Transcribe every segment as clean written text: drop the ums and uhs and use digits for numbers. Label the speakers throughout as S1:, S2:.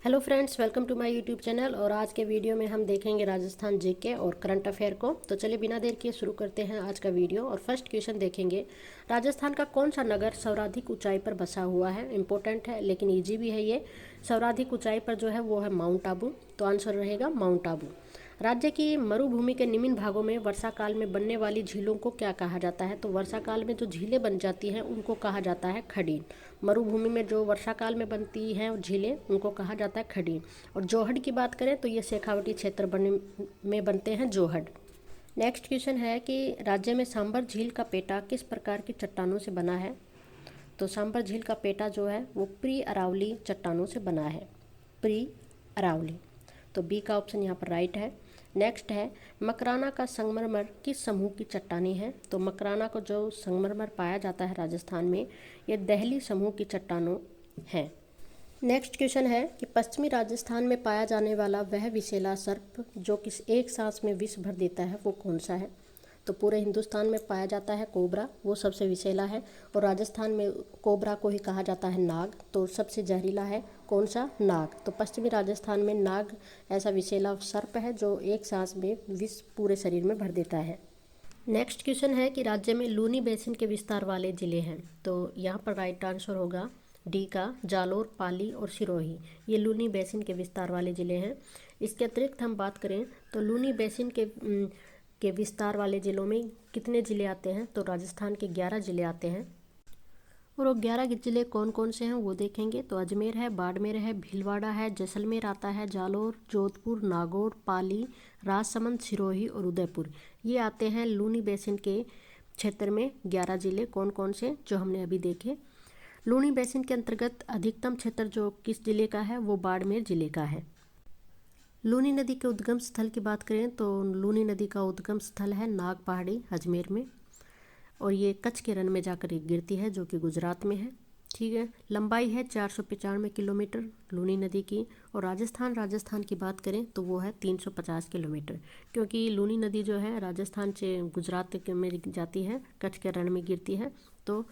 S1: Hello friends, welcome to my YouTube channel. और आज के वीडियो में हम देखेंगे राजस्थान जीके और करंट अफेयर को। तो चलिए बिना देर किए शुरू करते हैं आज का वीडियो। और फर्स्ट क्वेश्चन देखेंगे, राजस्थान का कौन सा नगर सर्वाधिक ऊंचाई पर बसा हुआ है। इंपॉर्टेंट है लेकिन इजी भी है ये। सर्वाधिक ऊंचाई पर जो है वो है माउंट आबू। तो आंसर रहेगा माउंट आबू। राज्य की मरुभूमि के निम्न भागों में वर्षा काल में बनने वाली झीलों को क्या कहा जाता है। तो वर्षा काल में जो झीलें बन जाती हैं उनको कहा जाता है खडीन। मरुभूमि में जो वर्षा काल में बनती हैं झीलें उनको कहा जाता है खडीन। और जोहड़ की बात करें तो ये शेखावटी क्षेत्र में बनते हैं जोहड़। नेक्स्ट क्वेश्चन है कि राज्य में सांबर झील का पेटा किस प्रकार की चट्टानों से बना है। तो सांबर झील का पेटा जो है वो प्री अरावली चट्टानों से बना है। प्री अरावली, तो बी का ऑप्शन यहाँ पर राइट है। नेक्स्ट है, मकराना का संगमरमर किस समूह की चट्टानी है। तो मकराना को जो संगमरमर पाया जाता है राजस्थान में, ये दहली समूह की चट्टानों है। नेक्स्ट क्वेश्चन है कि पश्चिमी राजस्थान में पाया जाने वाला वह विषैला सर्प जो किस एक सांस में विष भर देता है वो कौन सा है। तो पूरे हिंदुस्तान में पाया जाता है कोबरा, वो सबसे विषैला है। और राजस्थान में कोबरा को ही कहा जाता है नाग, तो सबसे जहरीला है कौन सा, नाग। तो पश्चिमी राजस्थान में नाग ऐसा विषैला सर्प है जो एक सांस में विष पूरे शरीर में भर देता है। नेक्स्ट क्वेश्चन है कि राज्य में लूनी बेसिन के विस्तार वाले जिले हैं। तो यहाँ पर राइट आंसर होगा डी का जालोर, पाली और सिरोही। ये लूनी बेसिन के विस्तार वाले ज़िले हैं। इसके अतिरिक्त हम बात करें तो लूनी बेसिन के विस्तार वाले ज़िलों में कितने ज़िले आते हैं। तो राजस्थान के 11 ज़िले आते हैं। और वो 11 ज़िले कौन कौन से हैं वो देखेंगे। तो अजमेर है, बाड़मेर है, भीलवाड़ा है, जैसलमेर आता है, जालोर, जोधपुर, नागौर, पाली, राजसमंद, सिरोही और उदयपुर। ये आते हैं लूनी बेसिन के क्षेत्र में 11 ज़िले। कौन कौन से जो हमने अभी देखे। लूनी बेसिन के अंतर्गत अधिकतम क्षेत्र जो किस जिले का है वो बाड़मेर जिले का है। लूनी नदी के उद्गम स्थल की बात करें तो लूनी नदी का उद्गम स्थल है नाग पहाड़ी अजमेर में। और ये कच्छ के रण में जाकर गिरती है जो कि गुजरात में है। ठीक है, लंबाई है 495 किलोमीटर लूनी नदी की। और राजस्थान की बात करें तो वो है 350 किलोमीटर, क्योंकि लूनी नदी जो है राजस्थान से गुजरात में जाती है, कच्छ के रण में गिरती है। तो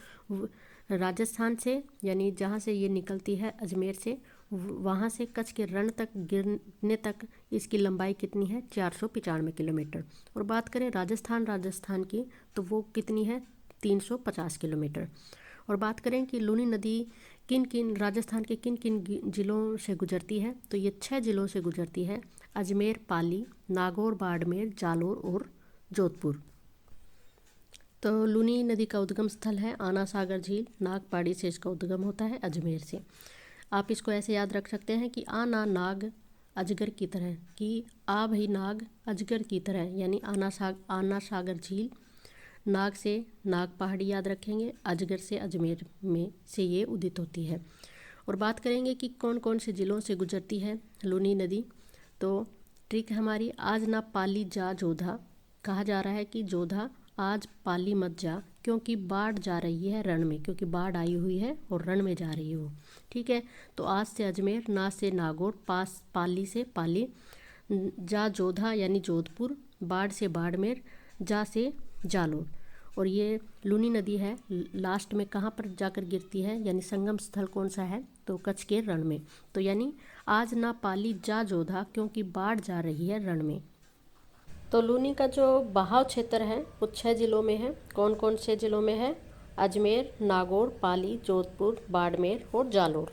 S1: राजस्थान से यानी जहाँ से ये निकलती है अजमेर से, वहाँ से कच्छ के रण तक गिरने तक इसकी लंबाई कितनी है, 495 किलोमीटर। और बात करें राजस्थान की तो वो कितनी है, 350 किलोमीटर। और बात करें कि लूनी नदी राजस्थान के किन किन जिलों से गुजरती है। तो ये 6 जिलों से गुजरती है, अजमेर, पाली, नागौर, बाड़मेर, जालोर और जोधपुर। तो लूनी नदी का उद्गम स्थल है आना सागर झील, नागपाड़ी से इसका उद्गम होता है अजमेर से। आप इसको ऐसे याद रख सकते हैं कि आना नाग अजगर की तरह, कि आ भई नाग अजगर की तरह, यानी आना सागर झील, नाग से नाग पहाड़ी याद रखेंगे, अजगर से अजमेर में से ये उदित होती है। और बात करेंगे कि कौन कौन से ज़िलों से गुजरती है लूनी नदी। तो ट्रिक हमारी, आज ना पाली जा जोधा, कहा जा रहा है कि जोधा आज पाली मत जा, क्योंकि बाढ़ जा रही है रण में, क्योंकि बाढ़ आई हुई है और रण में जा रही है वो। ठीक है, तो आज से अजमेर, ना से नागौर, पाली से पाली, जा जोधा यानी जोधपुर, बाढ़ से बाड़मेर, जा से जालोर। और ये लूनी नदी है लास्ट में कहाँ पर जाकर गिरती है, यानी संगम स्थल कौन सा है, तो कच्छ के रण में। तो यानी आज ना पाली जा जोधा, क्योंकि बाढ़ जा रही है रण में। तो लूनी का जो बहाव क्षेत्र है वो 6 जिलों में है। कौन कौन से जिलों में है, अजमेर, नागौर, पाली, जोधपुर, बाड़मेर और जालोर।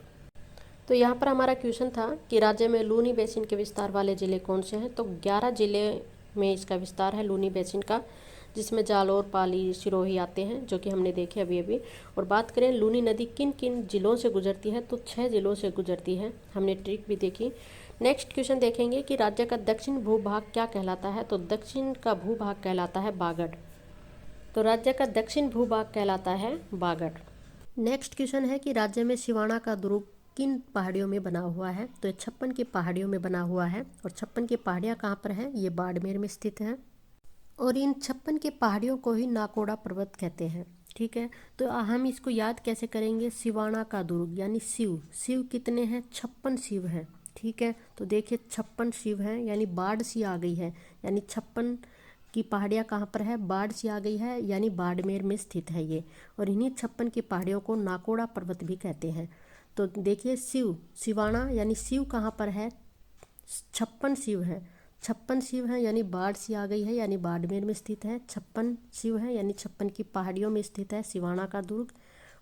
S1: तो यहाँ पर हमारा क्वेश्चन था कि राज्य में लूनी बेसिन के विस्तार वाले ज़िले कौन से हैं। तो 11 ज़िले में इसका विस्तार है लूनी बेसिन का, जिसमें जालोर, पाली, सिरोही आते हैं जो कि हमने देखे अभी अभी। और बात करें लूनी नदी किन किन ज़िलों से गुजरती है, तो 6 ज़िलों से गुजरती है, हमने ट्रिक भी देखी। नेक्स्ट क्वेश्चन देखेंगे कि राज्य का दक्षिण भूभाग क्या कहलाता है। तो दक्षिण का भूभाग कहलाता है बागड़। तो राज्य का दक्षिण भूभाग कहलाता है बागड़। नेक्स्ट क्वेश्चन है कि राज्य में सिवाना का दुर्ग किन पहाड़ियों में बना हुआ है। तो ये 56 की पहाड़ियों में बना हुआ है। और 56 की पहाड़ियाँ कहाँ पर हैं, ये बाड़मेर में स्थित हैं। और इन 56 की पहाड़ियों को ही नाकोड़ा पर्वत कहते हैं। ठीक है, तो हम इसको याद कैसे करेंगे, सिवाना का दुर्ग यानी शिव कितने हैं, 56 शिव हैं। ठीक है, तो देखिए 56 शिव हैं, यानी बाढ़ सी आ गई है, यानी 56 की पहाड़ियाँ कहाँ पर है, बाढ़ सी आ गई है, यानी बाड़मेर में स्थित है ये। और इन्हीं 56 की पहाड़ियों को नाकोड़ा पर्वत भी कहते हैं। तो देखिए शिव, सिवाना यानी शिव कहाँ पर है, 56 शिव हैं, 56 शिव हैं यानी बाढ़ सी आ गई है, यानी बाड़मेर में स्थित है। 56 शिव हैं यानी 56 की पहाड़ियों में स्थित है सिवाना का दुर्ग,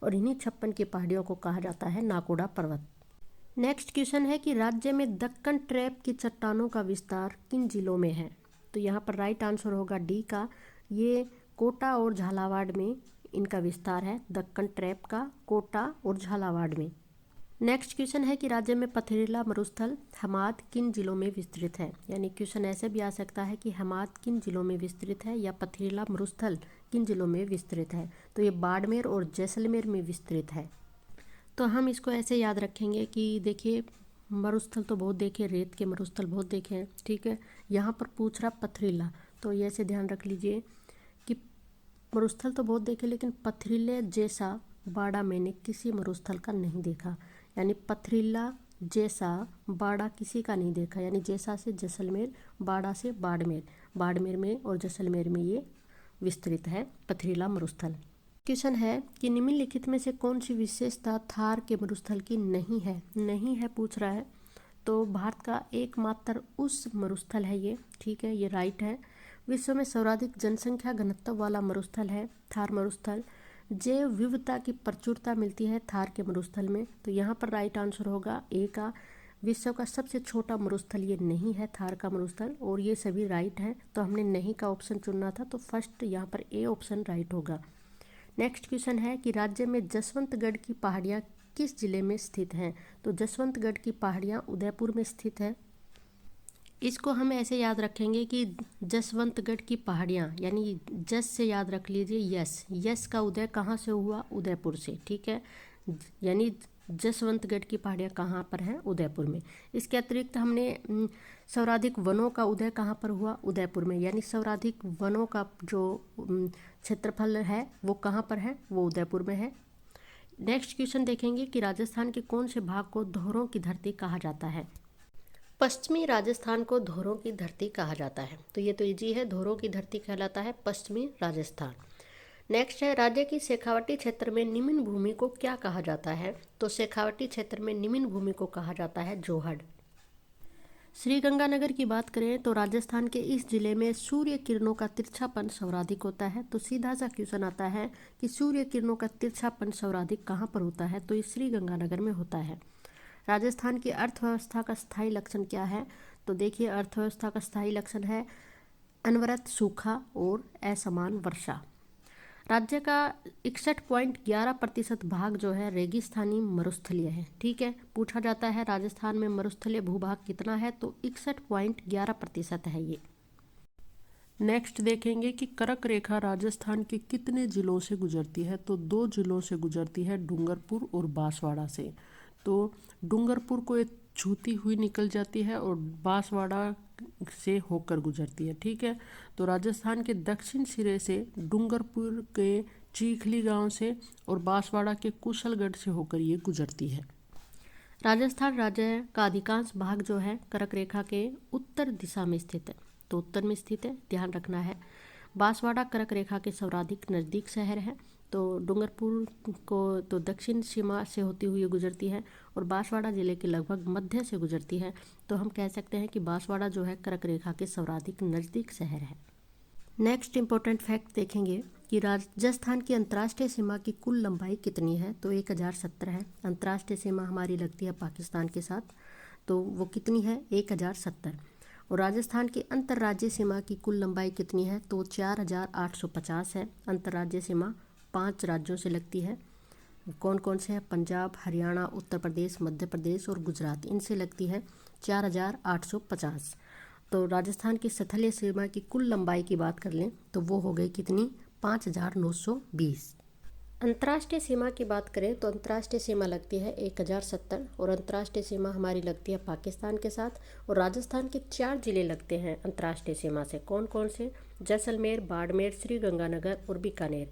S1: और इन्हीं 56 की पहाड़ियों को कहा जाता है नाकोड़ा पर्वत। नेक्स्ट क्वेश्चन है कि राज्य में दक्कन ट्रैप की चट्टानों का विस्तार किन जिलों में है। तो यहाँ पर राइट आंसर होगा डी का, ये कोटा और झालावाड़ में इनका विस्तार है, दक्कन ट्रैप का कोटा और झालावाड़ में। नेक्स्ट क्वेश्चन है कि राज्य में पथरीला मरुस्थल हमाद किन जिलों में विस्तृत है। यानी क्वेश्चन ऐसे भी आ सकता है कि हमाद किन जिलों में विस्तृत है या पथरीला मरुस्थल किन जिलों में विस्तृत है। तो ये बाड़मेर और जैसलमेर में विस्तृत है। तो हम इसको ऐसे याद रखेंगे कि देखिए मरुस्थल तो बहुत देखे, रेत के मरुस्थल बहुत देखे हैं, ठीक है। यहाँ पर पूछ रहा पथरीला, तो ये ऐसे ध्यान रख लीजिए कि मरुस्थल तो बहुत देखे लेकिन पथरीले जैसा बाड़ा मैंने किसी मरुस्थल का नहीं देखा। यानी पथरीला जैसा बाड़ा किसी का नहीं देखा, यानी जैसा से जैसलमेर, बाड़ा से बाड़मेर, बाड़मेर में और जैसलमेर में ये विस्तृत है पथरीला मरुस्थल। क्वेश्चन है कि निम्नलिखित में से कौन सी विशेषता थार के मरुस्थल की नहीं है। नहीं है पूछ रहा है, तो भारत का एकमात्र उस मरुस्थल है ये, ठीक है, ये राइट है। विश्व में सर्वाधिक जनसंख्या घनत्व वाला मरुस्थल है थार मरुस्थल। जैव विविधता की प्रचुरता मिलती है थार के मरुस्थल में, तो यहाँ पर राइट आंसर होगा ए का। विश्व का सबसे छोटा मरुस्थल ये नहीं है थार का मरुस्थल, और ये सभी राइट हैं, तो हमने नहीं का ऑप्शन चुनना था, तो फर्स्ट यहाँ पर ए ऑप्शन राइट होगा। नेक्स्ट क्वेश्चन है कि राज्य में जसवंतगढ़ की पहाड़ियाँ किस जिले में स्थित हैं। तो जसवंतगढ़ की पहाड़ियाँ उदयपुर में स्थित है। इसको हम ऐसे याद रखेंगे कि जसवंतगढ़ की पहाड़ियाँ, यानी जस से याद रख लीजिए यस, यस का उदय कहाँ से हुआ, उदयपुर से, ठीक है। यानी जसवंतगढ़ की पहाड़ियाँ कहाँ पर हैं, उदयपुर में। इसके अतिरिक्त हमने सर्वाधिक वनों का उदय कहाँ पर हुआ, उदयपुर में, यानी सर्वाधिक वनों का जो क्षेत्रफल है वो कहाँ पर है, वो उदयपुर में है। नेक्स्ट क्वेश्चन देखेंगे कि राजस्थान के कौन से भाग को धोरों की धरती कहा जाता है। पश्चिमी राजस्थान को धोरों की धरती कहा जाता है, तो ये तो इजी है, धोरों की धरती कहलाता है पश्चिमी राजस्थान। नेक्स्ट है राज्य की शेखावटी क्षेत्र में निम्न भूमि को क्या कहा जाता है। तो शेखावटी क्षेत्र में निम्न भूमि को कहा जाता है जोहड़। श्रीगंगानगर की बात करें तो राजस्थान के इस जिले में सूर्य किरणों का तिरछापन सर्वाधिक होता है। तो सीधा सा क्वेश्चन आता है कि सूर्य किरणों का तिरछापन सर्वाधिक कहाँ पर होता है, तो ये श्रीगंगानगर में होता है। राजस्थान की अर्थव्यवस्था का स्थायी लक्षण क्या है। तो देखिए अर्थव्यवस्था का स्थायी लक्षण है अनवरत सूखा और असमान वर्षा। राज्य का 61.11% भाग जो है रेगिस्तानी मरुस्थलीय है, ठीक है। पूछा जाता है राजस्थान में मरुस्थलीय भूभाग कितना है, तो 61.11% है ये। नेक्स्ट देखेंगे कि कर्क रेखा राजस्थान के कितने जिलों से गुजरती है। तो 2 जिलों से गुजरती है, डूंगरपुर और बांसवाड़ा से। तो डूंगरपुर को ये छूती हुई निकल जाती है और बांसवाड़ा से होकर गुजरती है, ठीक है। तो राजस्थान के दक्षिण सिरे से डूंगरपुर के चीखली गांव से और बांसवाड़ा के कुशलगढ़ से होकर ये गुजरती है। राजस्थान राज्य का अधिकांश भाग जो है कर्क रेखा के उत्तर दिशा में स्थित है, तो उत्तर में स्थित है, ध्यान रखना है। बांसवाड़ा कर्क रेखा के सर्वाधिक नज़दीक शहर है। तो डूंगरपुर को तो दक्षिण सीमा से होती हुई गुजरती है और बांसवाड़ा जिले के लगभग मध्य से गुजरती है। तो हम कह सकते हैं कि बांसवाड़ा जो है कर्क रेखा के सर्वाधिक नज़दीक शहर है। नेक्स्ट इंपॉर्टेंट फैक्ट देखेंगे कि राजस्थान की अंतर्राष्ट्रीय सीमा की कुल लंबाई कितनी है। तो 1070 है। अंतर्राष्ट्रीय सीमा हमारी लगती है पाकिस्तान के साथ, तो वो कितनी है, 1070। और राजस्थान की अंतर्राज्यीय सीमा की कुल लंबाई कितनी है, तो 4850 है। अंतर्राज्यीय सीमा 5 राज्यों से लगती है। कौन कौन से हैं, पंजाब, हरियाणा, उत्तर प्रदेश, मध्य प्रदेश और गुजरात, इनसे लगती है 4850। तो राजस्थान की स्थलीय सीमा की कुल लंबाई की बात कर लें तो वो हो गई कितनी, 5920। अंतर्राष्ट्रीय सीमा की बात करें तो अंतर्राष्ट्रीय सीमा लगती है 1070 और अंतर्राष्ट्रीय सीमा हमारी लगती है पाकिस्तान के साथ। और राजस्थान के 4 जिले लगते हैं अंतर्राष्ट्रीय सीमा से। कौन कौन से, जैसलमेर, बाड़मेर, श्रीगंगानगर और बीकानेर।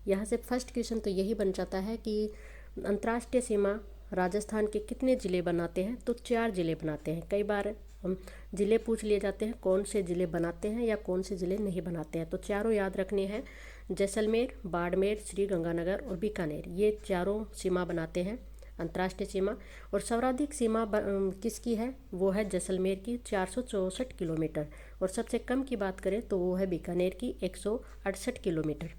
S1: यहाँ से फर्स्ट क्वेश्चन तो यही बन जाता है कि अंतर्राष्ट्रीय सीमा राजस्थान के कितने ज़िले बनाते हैं, तो 4 ज़िले बनाते हैं। कई बार हम ज़िले पूछ लिए जाते हैं कौन से ज़िले बनाते हैं या कौन से ज़िले नहीं बनाते हैं, तो चारों याद रखने हैं, जैसलमेर, बाड़मेर, श्रीगंगानगर और बीकानेर, ये चारों सीमा बनाते हैं अंतर्राष्ट्रीय सीमा। और सर्वाधिक सीमा किसकी है, वो है जैसलमेर की 464 किलोमीटर। और सबसे कम की बात करें तो वो है बीकानेर की 168 किलोमीटर।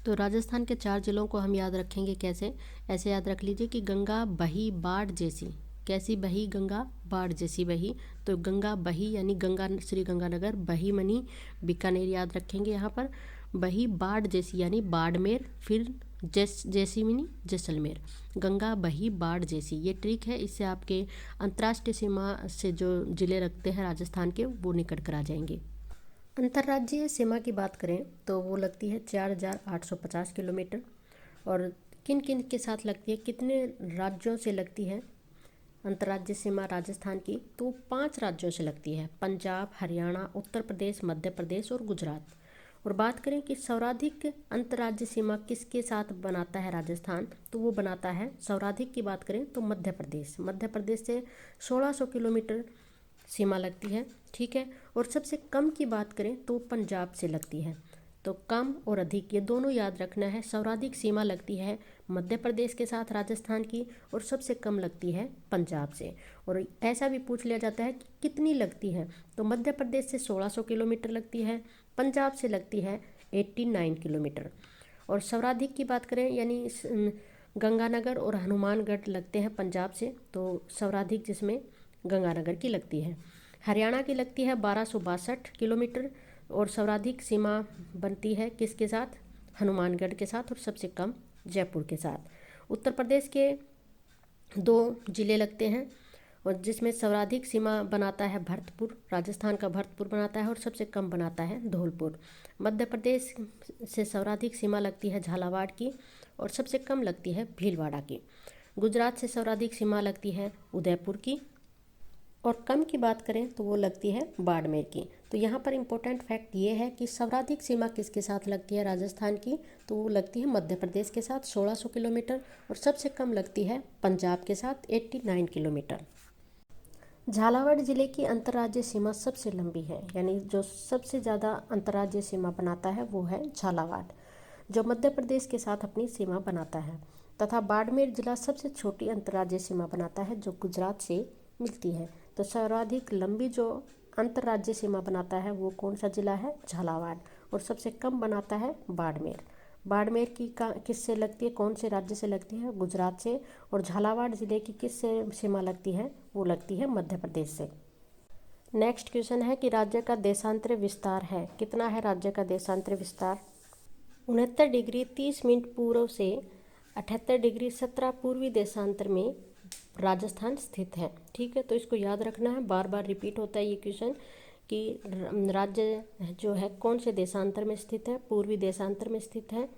S1: तो राजस्थान के 4 जिलों को हम याद रखेंगे कैसे, ऐसे याद रख लीजिए कि गंगा बही बाढ़ जैसी। कैसी बही, गंगा बाढ़ जैसी बही। तो गंगा बही यानी गंगा श्री गंगानगर, बही मनी बीकानेर याद रखेंगे यहाँ पर। बही बाढ़ जैसी यानी बाड़मेर, फिर जैसी मनी जैसलमेर। गंगा बही बाढ़ जैसी, ये ट्रिक है, इससे आपके अंतर्राष्ट्रीय सीमा से जो जिले रखते हैं राजस्थान के वो निकट कर आ जाएंगे। अंतर्राज्यीय सीमा की बात करें तो वो लगती है 4850 किलोमीटर। और किन किन के साथ लगती है, कितने राज्यों से लगती है अंतर्राज्यीय सीमा राजस्थान की, तो 5 राज्यों से लगती है, पंजाब, हरियाणा, उत्तर प्रदेश, मध्य प्रदेश और गुजरात। और बात करें कि सर्वाधिक अंतर्राज्यीय सीमा किसके साथ बनाता है राजस्थान, तो वो बनाता है, सर्वाधिक की बात करें तो मध्य प्रदेश। मध्य प्रदेश से 1600 किलोमीटर सीमा लगती है, ठीक है। और सबसे कम की बात करें तो पंजाब से लगती है। तो कम और अधिक ये दोनों याद रखना है। सर्वाधिक सीमा लगती है मध्य प्रदेश के साथ राजस्थान की, और सबसे कम लगती है पंजाब से। और ऐसा भी पूछ लिया जाता है कि कितनी लगती है, तो मध्य प्रदेश से 1600 किलोमीटर लगती है, पंजाब से लगती है 89 किलोमीटर। और सर्वाधिक की बात करें यानी गंगानगर और हनुमानगढ़ लगते हैं पंजाब से, तो सर्वाधिक जिसमें गंगानगर की लगती है। हरियाणा की लगती है 1262 किलोमीटर। और सर्वाधिक सीमा बनती है किसके साथ, हनुमानगढ़ के साथ, और सबसे कम जयपुर के साथ। उत्तर प्रदेश के 2 जिले लगते हैं, और जिसमें सर्वाधिक सीमा बनाता है भरतपुर, राजस्थान का भरतपुर बनाता है, और सबसे कम बनाता है धौलपुर। मध्य प्रदेश से सर्वाधिक सीमा लगती है झालावाड़ की, और सबसे कम लगती है भीलवाड़ा की। गुजरात से सर्वाधिक सीमा लगती है उदयपुर की, और कम की बात करें तो वो लगती है बाड़मेर की। तो यहाँ पर इम्पोर्टेंट फैक्ट ये है कि सर्वाधिक सीमा किसके साथ लगती है राजस्थान की, तो वो लगती है मध्य प्रदेश के साथ 1600 किलोमीटर, और सबसे कम लगती है पंजाब के साथ 89 किलोमीटर। झालावाड़ जिले की अंतर्राज्यीय सीमा सबसे लंबी है, यानी जो सबसे ज़्यादा अंतर्राज्यीय सीमा बनाता है वो है झालावाड़, जो मध्य प्रदेश के साथ अपनी सीमा बनाता है। तथा बाड़मेर जिला सबसे छोटी अंतर्राज्यीय सीमा बनाता है, जो गुजरात से मिलती है। तो सर्वाधिक लंबी जो अंतर्राज्यीय सीमा बनाता है वो कौन सा जिला है, झालावाड़। और सबसे कम बनाता है बाड़मेर। बाड़मेर की किससे लगती है, कौन से राज्य से लगती है, गुजरात से। और झालावाड़ जिले की किस से सीमा लगती है, वो लगती है मध्य प्रदेश से। नेक्स्ट क्वेश्चन है कि राज्य का देशांतरी विस्तार है, कितना है राज्य का देशांतरी विस्तार। 69 डिग्री 30 मिनट पूर्व से 78 डिग्री 17 पूर्वी देशांतर में राजस्थान स्थित है, ठीक है। तो इसको याद रखना है, बार बार रिपीट होता है ये क्वेश्चन कि राज्य जो है कौन से देशांतर में स्थित है, पूर्वी देशांतर में स्थित है।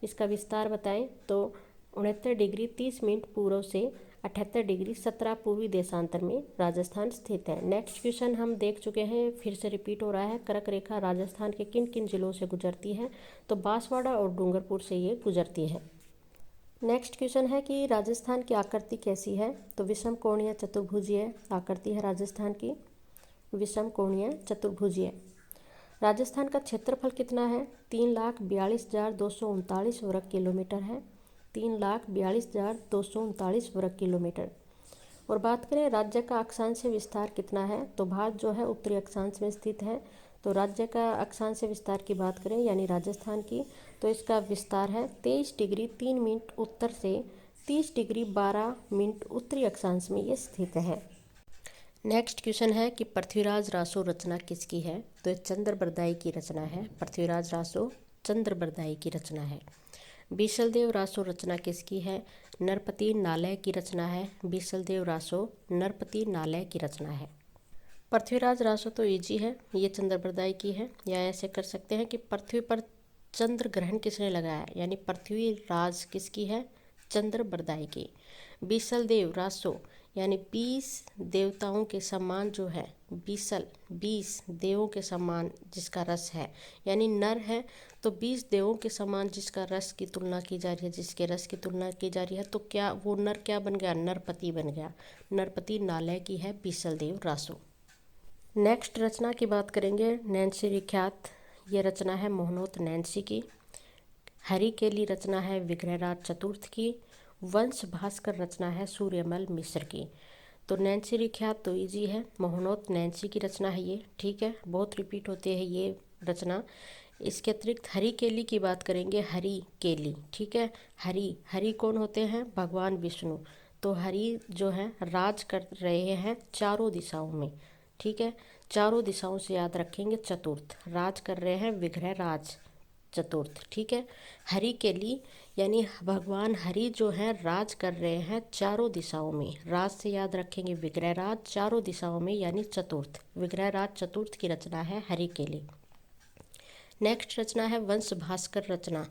S1: इसका विस्तार बताएं तो 69 डिग्री 30 मिनट पूर्व से 78 डिग्री 17 पूर्वी देशांतर में राजस्थान स्थित है। नेक्स्ट क्वेश्चन हम देख चुके हैं, फिर से रिपीट हो रहा है। कर्क रेखा राजस्थान के किन किन जिलों से गुजरती है, तो बांसवाड़ा और डूंगरपुर से ये गुजरती है। नेक्स्ट क्वेश्चन है कि राजस्थान की आकृति कैसी है, तो विषम कोणीय चतुर्भुजीय आकृति है राजस्थान की, विषम कोणीय चतुर्भुजीय। राजस्थान का क्षेत्रफल कितना है, 3,42,239 वर्ग किलोमीटर है, 3,42,239 वर्ग किलोमीटर। और बात करें राज्य का अक्षांश विस्तार कितना है, तो भारत जो है उत्तरी अक्षांश में स्थित है। तो राज्य का अक्षांश विस्तार की बात करें यानी राजस्थान की, तो इसका विस्तार है 23 डिग्री 3 मिनट उत्तर से 30 डिग्री 12 मिनट उत्तरी अक्षांश में ये स्थित है। नेक्स्ट क्वेश्चन है कि पृथ्वीराज रासो रचना किसकी है, तो ये चंद्रबरदाई की रचना है। पृथ्वीराज रासो चंद्रबरदाई की रचना है। बीसलदेव रासो रचना किसकी है, नरपति नालय की रचना है। बीसलदेव रासो नरपति नालय की रचना है। पृथ्वीराज रासो तो इजी है, ये चंद्रबरदाई की है। या ऐसे कर सकते हैं कि पृथ्वी पर चंद्र ग्रहण किसने लगाया, यानी पृथ्वी राज किसकी है, चंद्रबरदाई की। बीसलदेव रासो यानी 20 देवताओं के समान जो है, बीसल 20 देवों के समान जिसका रस है, यानी नर है तो 20 देवों के समान जिसका रस की तुलना की जा रही है, जिसके रस की तुलना की जा रही है, तो क्या वो नर क्या बन गया, नरपति बन गया। नरपति नालय की है बीसलदेव रासो। नेक्स्ट रचना की बात करेंगे, नैन्सी विख्यात, ये रचना है मोहनोत नैन्सी की। हरिकेली रचना है विग्रहराज चतुर्थ की। वंश भास्कर रचना है सूर्यमल मिश्र की। तो नैन्सी रिख्यात तो इजी है, मोहनोत नैन्सी की रचना है ये, ठीक है, बहुत रिपीट होते हैं ये रचना। इसके अतिरिक्त हरि केली की बात करेंगे, हरि केली, ठीक है। हरि हरि कौन होते हैं? भगवान विष्णु। तो हरि जो है राज कर रहे हैं चारों दिशाओं में, ठीक है, चारों दिशाओं से याद रखेंगे। चतुर्थ राज कर रहे हैं, विग्रह राज चतुर्थ, ठीक है। हरि केली यानी भगवान हरि जो है राज कर रहे हैं चारों दिशाओं में, राज से याद रखेंगे विग्रह राज, चारों दिशाओं में यानी चतुर्थ, विग्रह राज चतुर्थ की रचना है हरि केली। नेक्स्ट रचना है वंश भास्कर रचना,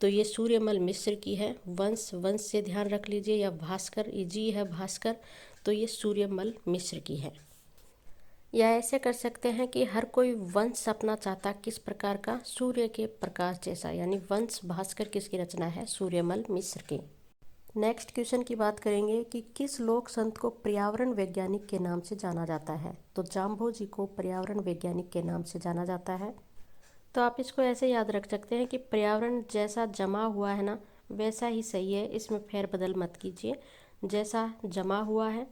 S1: तो ये सूर्यमल मिश्र की है। वंश वंश से ध्यान रख लीजिए, या भास्कर इजी है भास्कर, तो ये सूर्यमल मिश्र की है। या ऐसे कर सकते हैं कि हर कोई वंश अपना चाहता किस प्रकार का? सूर्य के प्रकाश जैसा, यानी वंश भास्कर किसकी रचना है? सूर्यमल मिश्र की। नेक्स्ट क्वेश्चन की बात करेंगे कि किस लोक संत को पर्यावरण वैज्ञानिक के नाम से जाना जाता है? तो जाम्भोजी को पर्यावरण वैज्ञानिक के नाम से जाना जाता है। तो आप इसको ऐसे याद रख सकते हैं कि पर्यावरण जैसा जमा हुआ है ना, वैसा ही सही है, इसमें फेरबदल मत कीजिए। जैसा जमा हुआ है,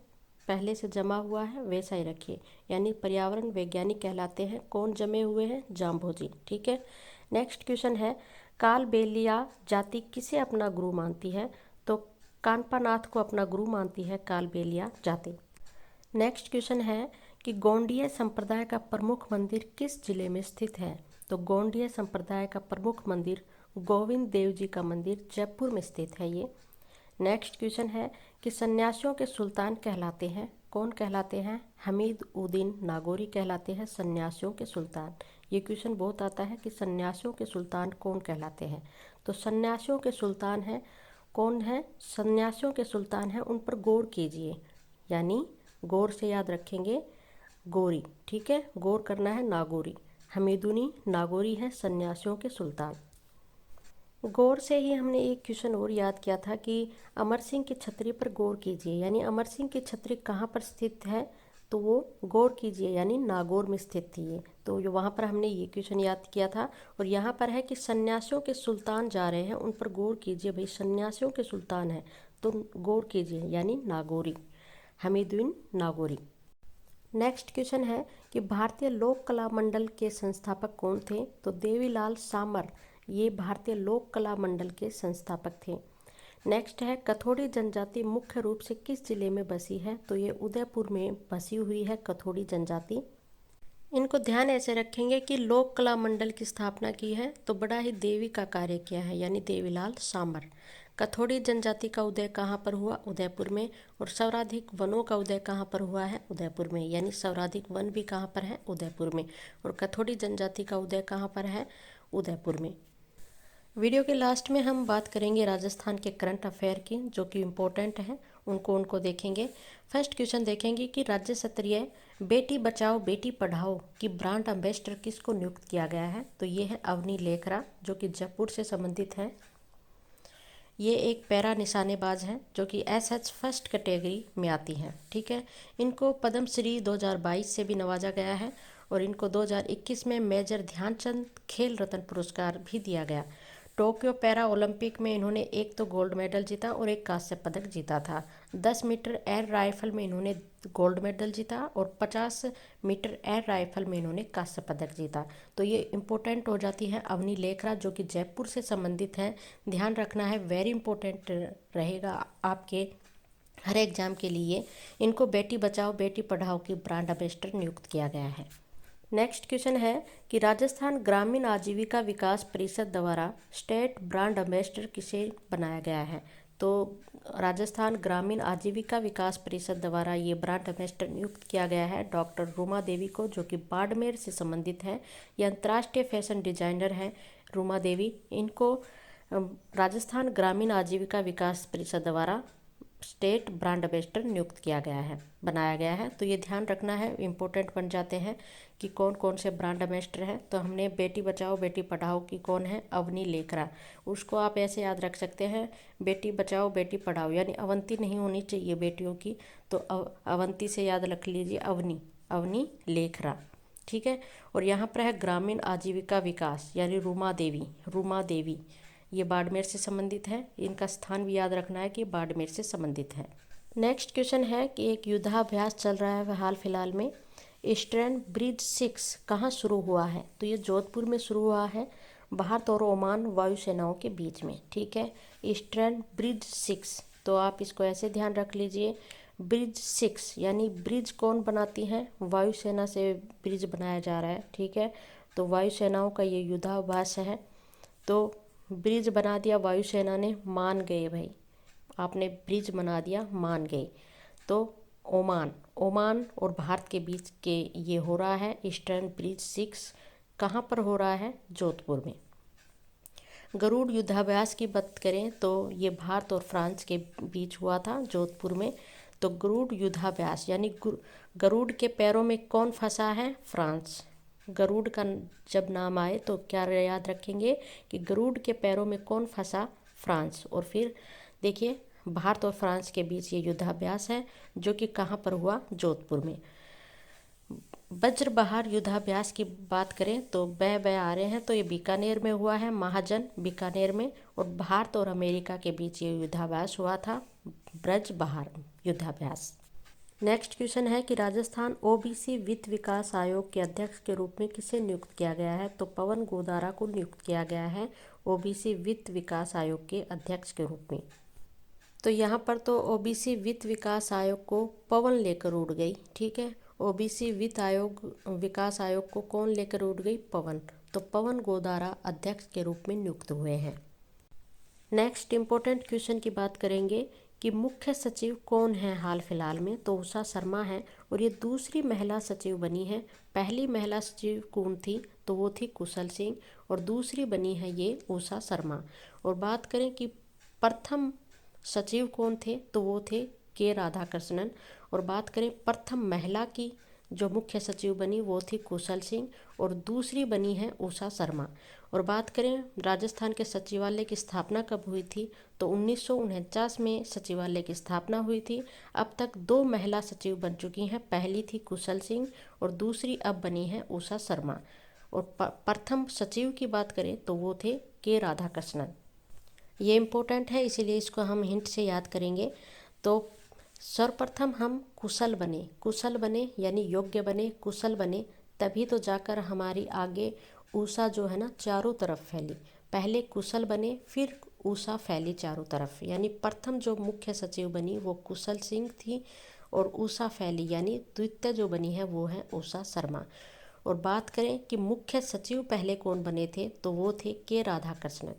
S1: पहले से जमा हुआ है, वैसा ही रखिए, यानी पर्यावरण वैज्ञानिक कहलाते हैं। कौन जमे हुए हैं? जाम्भोजी, ठीक है। नेक्स्ट क्वेश्चन है कालबेलिया जाति किसे अपना गुरु मानती है? तो कानपानाथ को अपना गुरु मानती है कालबेलिया जाति। नेक्स्ट क्वेश्चन है कि गोंडीय संप्रदाय का प्रमुख मंदिर किस जिले में स्थित है? तो गोंडीय संप्रदाय का प्रमुख मंदिर गोविंद देव जी का मंदिर जयपुर में स्थित है ये। नेक्स्ट क्वेश्चन है कि सन्यासियों के सुल्तान कहलाते हैं, कौन कहलाते हैं? हमीद उद्दीन नागौरी कहलाते हैं सन्यासियों के सुल्तान। ये क्वेश्चन बहुत आता है कि सन्यासियों के सुल्तान कौन कहलाते हैं? तो सन्यासियों के सुल्तान हैं, कौन है? सन्यासियों के सुल्तान हैं, उन पर गौर कीजिए, यानी गौर से याद रखेंगे गौरी, ठीक है, गौर करना है नागौरी। हमीदुनी नागौरी है सन्यासियों के सुल्तान। गौर से ही हमने एक क्वेश्चन और याद किया था कि अमर सिंह की छतरी पर गौर कीजिए, यानी अमर सिंह की छतरी कहाँ पर स्थित है? तो वो गौर कीजिए यानी नागौर में स्थित थी ये, तो वहाँ पर हमने ये क्वेश्चन याद किया था। और यहाँ पर है कि सन्यासियों के सुल्तान जा रहे हैं, उन पर गौर कीजिए, भाई सन्यासियों के सुल्तान हैं तो गौर कीजिए, यानी नागौरी, हमीदुद्दीन नागौरी। नेक्स्ट क्वेश्चन है कि भारतीय लोक कला मंडल के संस्थापक कौन थे? तो देवीलाल सामर ये भारतीय लोक कला मंडल के संस्थापक थे। नेक्स्ट है कथोड़ी जनजाति मुख्य रूप से किस जिले में बसी है? तो ये उदयपुर में बसी हुई है कथोड़ी जनजाति। इनको ध्यान ऐसे रखेंगे कि लोक कला मंडल की स्थापना की है तो बड़ा ही देवी का कार्य किया है, यानी देवीलाल सामर। कथोड़ी जनजाति का उदय कहाँ पर हुआ? उदयपुर में। और सर्वाधिक वनों का उदय कहाँ पर हुआ है? उदयपुर में, यानी सर्वाधिक वन भी कहाँ पर है? उदयपुर में। और कथोड़ी जनजाति का उदय कहाँ पर है? उदयपुर में। वीडियो के लास्ट में हम बात करेंगे राजस्थान के करंट अफेयर की, जो कि इम्पोर्टेंट है, उनको देखेंगे। फर्स्ट क्वेश्चन देखेंगे कि राज्य स्तरीय बेटी बचाओ बेटी पढ़ाओ की ब्रांड एम्बेसडर किसको नियुक्त किया गया है? तो ये है अवनी लेखरा, जो कि जयपुर से संबंधित है। ये एक पैरा निशानेबाज है जो कि एसएच फर्स्ट कैटेगरी में आती है, ठीक है। इनको पद्मश्री 2022 से भी नवाजा गया है और इनको 2021 में मेजर ध्यानचंद खेल रत्न पुरस्कार भी दिया गया। टोक्यो पैरा ओलंपिक में इन्होंने एक तो गोल्ड मेडल जीता और एक कांस्य पदक जीता था। 10 मीटर एयर राइफल में इन्होंने गोल्ड मेडल जीता और 50 मीटर एयर राइफल में इन्होंने कांस्य पदक जीता। तो ये इम्पोर्टेंट हो जाती है अवनी लेखरा, जो कि जयपुर से संबंधित है। ध्यान रखना है, वेरी इंपॉर्टेंट रहेगा आपके हर एग्जाम के लिए। इनको बेटी बचाओ बेटी पढ़ाओ की ब्रांड एम्बेसडर नियुक्त किया गया है। नेक्स्ट क्वेश्चन है कि राजस्थान ग्रामीण आजीविका विकास परिषद द्वारा स्टेट ब्रांड एम्बेसडर किसे बनाया गया है? तो राजस्थान ग्रामीण आजीविका विकास परिषद द्वारा ये ब्रांड एम्बेसडर नियुक्त किया गया है डॉक्टर रूमा देवी को, जो कि बाड़मेर से संबंधित है। ये अंतर्राष्ट्रीय फैशन डिजाइनर हैं रूमा देवी। इनको राजस्थान ग्रामीण आजीविका विकास परिषद द्वारा स्टेट ब्रांड एम्बेसडर नियुक्त किया गया है, बनाया गया है। तो ये ध्यान रखना है, इम्पोर्टेंट बन जाते हैं कि कौन कौन से ब्रांड एम्बेसडर हैं। तो हमने बेटी बचाओ बेटी पढ़ाओ की कौन है? अवनी लेखरा। उसको आप ऐसे याद रख सकते हैं, बेटी बचाओ बेटी पढ़ाओ, यानी अवंती नहीं होनी चाहिए बेटियों की, तो अवंती से याद रख लीजिए अवनी, अवनी लेखरा, ठीक है। और यहाँ पर है ग्रामीण आजीविका विकास, यानी रूमा देवी, रूमा देवी ये बाड़मेर से संबंधित है। इनका स्थान भी याद रखना है कि बाड़मेर से संबंधित है। नेक्स्ट क्वेश्चन है कि एक युद्धाभ्यास चल रहा है हाल फिलहाल में, ईस्टर्न ब्रिज 6 कहाँ शुरू हुआ है? तो ये जोधपुर में शुरू हुआ है, भारत और ओमान वायुसेनाओं के बीच में। ठीक है, ईस्टर्न ब्रिज 6, तो आप इसको ऐसे ध्यान रख लीजिए, ब्रिज 6 यानी ब्रिज कौन बनाती हैं? वायुसेना से ब्रिज बनाया जा रहा है। ठीक है, तो वायुसेनाओं का ये युद्धाभ्यास है। तो ब्रिज बना दिया वायुसेना ने, मान गए भाई, आपने ब्रिज बना दिया, मान गए। तो ओमान और भारत के बीच के ये हो रहा है ईस्टर्न ब्रिज 6। कहाँ पर हो रहा है? जोधपुर में। गरुड़ युद्धाभ्यास की बात करें तो ये भारत और फ्रांस के बीच हुआ था जोधपुर में। तो गरुड़ युद्धाभ्यास यानी गरुड़ के पैरों में कौन फंसा है? फ्रांस। गरुड़ का जब नाम आए तो क्या याद रखेंगे कि गरुड़ के पैरों में कौन फंसा? फ्रांस। और फिर देखिए, भारत और फ्रांस के बीच ये युद्धाभ्यास है जो कि कहाँ पर हुआ? जोधपुर में। वज्रबहार युद्धाभ्यास की बात करें तो बै आ रहे हैं, तो ये बीकानेर में हुआ है, महाजन बीकानेर में। और भारत और अमेरिका के बीच ये युद्धाभ्यास हुआ था, ब्रजबहार युद्धाभ्यास। नेक्स्ट क्वेश्चन है कि राजस्थान ओबीसी वित्त विकास आयोग के अध्यक्ष के रूप में किसे नियुक्त किया गया है? तो पवन गोदारा को नियुक्त किया गया है ओबीसी वित्त विकास आयोग के अध्यक्ष के रूप में। तो यहाँ पर तो ओबीसी वित्त विकास आयोग को पवन लेकर उड़ गई। ठीक है, ओबीसी विकास आयोग को कौन लेकर उड़ गई? पवन। तो पवन गोदारा अध्यक्ष के रूप में नियुक्त हुए हैं। नेक्स्ट इम्पोर्टेंट क्वेश्चन की बात करेंगे कि मुख्य सचिव कौन है हाल फिलहाल में? तो उषा शर्मा है, और ये दूसरी महिला सचिव बनी है। पहली महिला सचिव कौन थी? तो वो थी कुशल सिंह, और दूसरी बनी है ये उषा शर्मा। और बात करें कि प्रथम सचिव कौन थे? तो वो थे के राधाकृष्णन। और बात करें प्रथम महिला की जो मुख्य सचिव बनी वो थी कुशल सिंह, और दूसरी बनी है उषा शर्मा। और बात करें राजस्थान के सचिवालय की स्थापना कब हुई थी? तो 1949 में सचिवालय की स्थापना हुई थी। अब तक 2 महिला सचिव बन चुकी हैं, पहली थी कुशल सिंह और दूसरी अब बनी है उषा शर्मा। और प्रथम सचिव की बात करें तो वो थे के राधाकृष्णन। ये इम्पोर्टेंट है, इसीलिए इसको हम हिंट से याद करेंगे। तो सर्वप्रथम हम कुशल बने यानी योग्य बने, कुशल बने, तभी तो जाकर हमारी आगे उषा जो है ना चारों तरफ फैली। पहले कुशल बने, फिर उषा फैली चारों तरफ। यानी प्रथम जो मुख्य सचिव बनी वो कुशल सिंह थी, और उषा फैली यानी द्वितीय जो बनी है वो है उषा शर्मा। और बात करें कि मुख्य सचिव पहले कौन बने थे? तो वो थे के राधाकृष्णन।